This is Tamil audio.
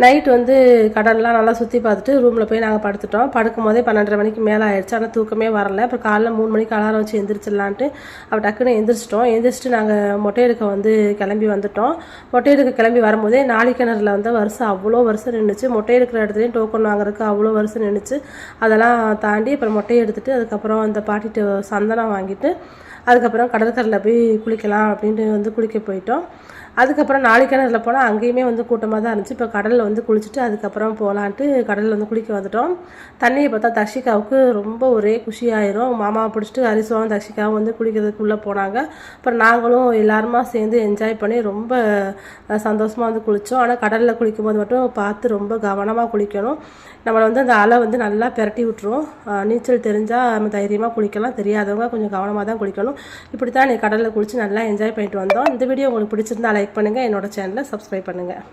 நைட் வந்து கடல்லாம் நல்லா சுற்றி பார்த்துட்டு ரூமில் போய் நாங்கள் படுத்துட்டோம். படுக்கும் போதே 12:30 மணிக்கு மேலே ஆயிடுச்சு. ஆனால் தூக்கமே வரல. அப்புறம் காலைல 3 மணிக்கு அலாரம் வச்சு எந்திரிச்சிடலான்ட்டு அப்போ டக்குன்னு எந்திரிச்சிட்டு நாங்கள் மொட்டை எடுக்க வந்து கிளம்பி வந்துட்டோம். மொட்டை எடுக்க கிளம்பி வரும்போதே நாளிக்கிணறுல வந்து வருஷம் அவ்வளோ வருஷம் நின்றுச்சு. மொட்டை எடுக்கிற இடத்துலையும் டோக்கன் வாங்குறதுக்கு அவ்வளோ வருஷம் நின்றுச்சு. அதெல்லாம் தாண்டி அப்புறம் மொட்டையை எடுத்துகிட்டு அதுக்கப்புறம் அந்த பாட்டிட்டு சந்தனம் வாங்கிட்டு அதுக்கப்புறம் கடற்கரையில் போய் குளிக்கலாம் அப்படின்ட்டு வந்து குளிக்க போயிட்டோம். அதுக்கப்புறம் நாளிக்கிணறுல போனால் அங்கேயுமே வந்து கூட்டமாக தான் இருந்துச்சு. இப்போ கடலில் வந்து குளிச்சுட்டு அதுக்கப்புறம் போகலான்ட்டு கடலில் வந்து குளிக்க வந்துட்டோம். தண்ணியை பார்த்தா தர்ஷிகாவுக்கு ரொம்ப ஒரே குஷியாயிரும். மாமாவை பிடிச்சிட்டு ஹரிசுவாவும் தர்ஷிகாவும் வந்து குளிக்கிறதுக்குள்ளே போனாங்க. அப்புறம் நாங்களும் எல்லாருமா சேர்ந்து என்ஜாய் பண்ணி ரொம்ப சந்தோஷமாக வந்து குளித்தோம். ஆனால் கடலில் குளிக்கும் போது மட்டும் பார்த்து ரொம்ப கவனமாக குளிக்கணும். நம்மளை வந்து அந்த அலை வந்து நல்லா பெரட்டி விட்டுரும். நீச்சல் தெரிஞ்சால் நம்ம தைரியமாக குளிக்கலாம், தெரியாதவங்க கொஞ்சம் கவனமாக தான் குளிக்கணும். இப்படி தான் கடலில் குளித்து நல்லா என்ஜாய் பண்ணிட்டு வந்தோம். இந்த வீடியோ உங்களுக்கு பிடிச்சிருந்தா லைக் பண்ணுங்கள், என்னோட சேனலை சப்ஸ்கிரைப் பண்ணுங்கள்.